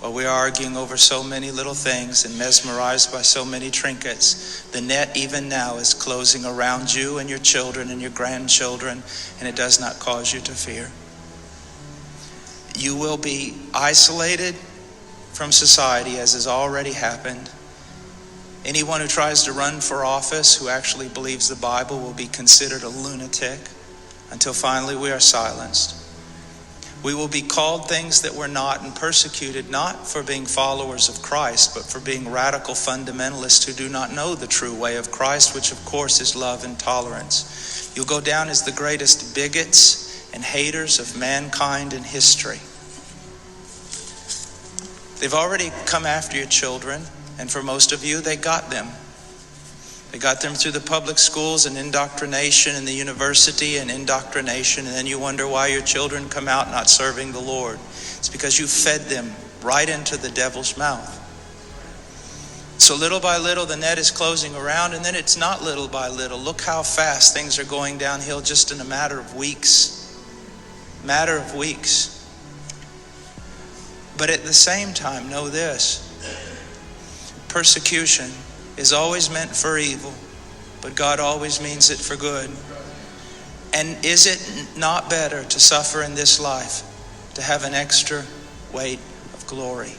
While we are arguing over so many little things and mesmerized by so many trinkets, the net even now is closing around you and your children and your grandchildren, and it does not cause you to fear. You will be isolated from society, as has already happened. Anyone who tries to run for office who actually believes the Bible will be considered a lunatic until finally we are silenced. We will be called things that we're not and persecuted not for being followers of Christ, but for being radical fundamentalists who do not know the true way of Christ, which of course is love and tolerance. You'll go down as the greatest bigots and haters of mankind in history. They've already come after your children, and for most of you, they got them. They got them through the public schools and indoctrination, and the university and indoctrination, and then you wonder why your children come out not serving the Lord. It's because you fed them right into the devil's mouth. So little by little, the net is closing around, and then it's not little by little. Look how fast things are going downhill just in a matter of weeks. Matter of weeks. But at the same time, know this. Persecution is always meant for evil, but God always means it for good. And is it not better to suffer in this life, to have an extra weight of glory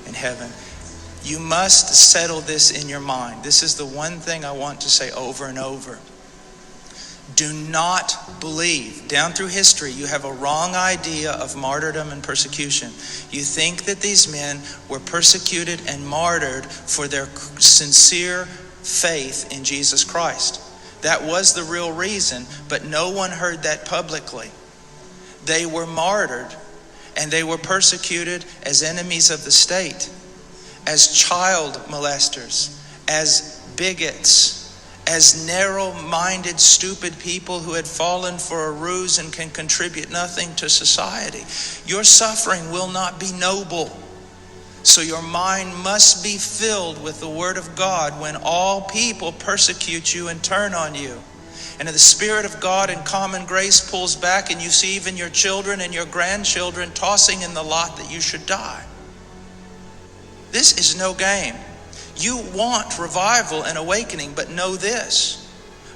in heaven? You must settle this in your mind. This is the one thing I want to say over and over. Do not believe. Down through history, you have a wrong idea of martyrdom and persecution. You think that these men were persecuted and martyred for their sincere faith in Jesus Christ. That was the real reason, but no one heard that publicly. They were martyred, and they were persecuted as enemies of the state, as child molesters, as bigots, as narrow-minded, stupid people who had fallen for a ruse and can contribute nothing to society. Your suffering will not be noble. So your mind must be filled with the Word of God when all people persecute you and turn on you. And if the Spirit of God in common grace pulls back and you see even your children and your grandchildren tossing in the lot that you should die. This is no game. You want revival and awakening, but know this.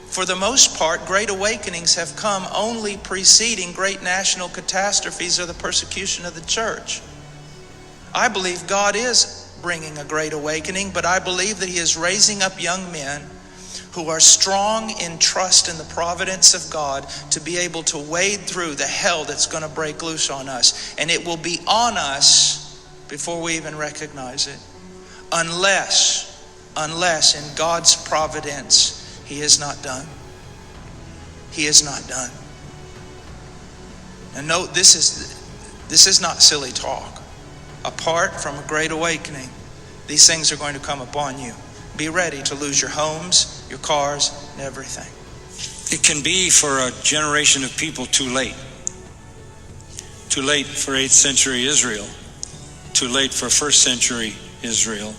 For the most part, great awakenings have come only preceding great national catastrophes or the persecution of the church. I believe God is bringing a great awakening, but I believe that He is raising up young men who are strong in trust in the providence of God to be able to wade through the hell that's going to break loose on us. And it will be on us before we even recognize it. Unless in God's providence, He is not done. He is not done. And note, this is not silly talk. Apart from a great awakening, these things are going to come upon you. Be ready to lose your homes, your cars, and everything. It can be for a generation of people too late. Too late for 8th century Israel. Too late for 1st century Israel.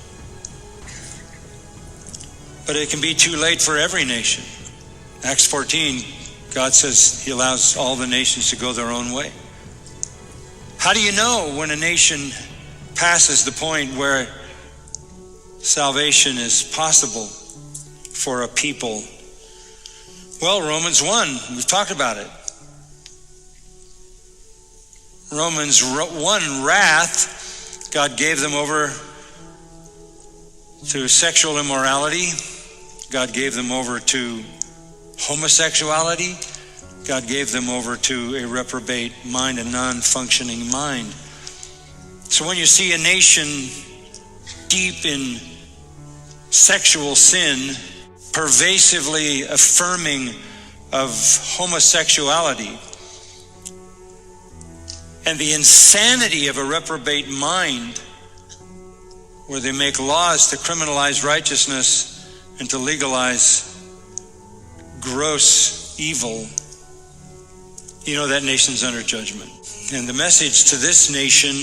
But it can be too late for every nation. Acts 14, God says He allows all the nations to go their own way. How do you know when a nation passes the point where salvation is possible for a people? Well, Romans 1, we've talked about it. Romans 1, wrath, God gave them over to sexual immorality. God gave them over to homosexuality. God gave them over to a reprobate mind, a non-functioning mind. So when you see a nation deep in sexual sin, pervasively affirming of homosexuality, and the insanity of a reprobate mind, where they make laws to criminalize righteousness and to legalize gross evil, you know that nation's under judgment. And the message to this nation,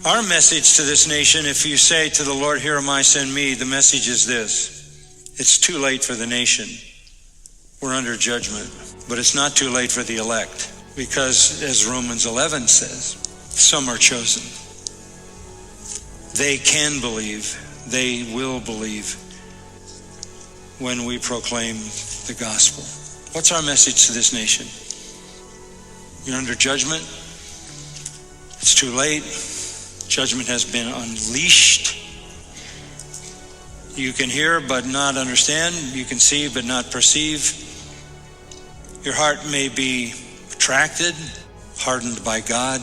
our message to this nation, if you say to the Lord, "Here am I, send me," the message is this: it's too late for the nation. We're under judgment. But it's not too late for the elect, because as Romans 11 says, Some are chosen. They can believe. They will believe when we proclaim the gospel. What's our message to this nation? You're under judgment. It's too late. Judgment has been unleashed. You can hear but not understand. You can see but not perceive. Your heart may be attracted, hardened by God,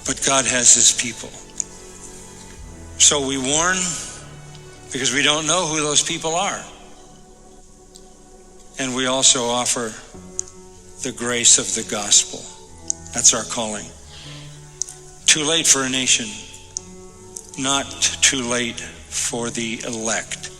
but God has his people. So we warn because we don't know who those people are. And we also offer the grace of the gospel. That's our calling. Too late for a nation, not too late for the elect.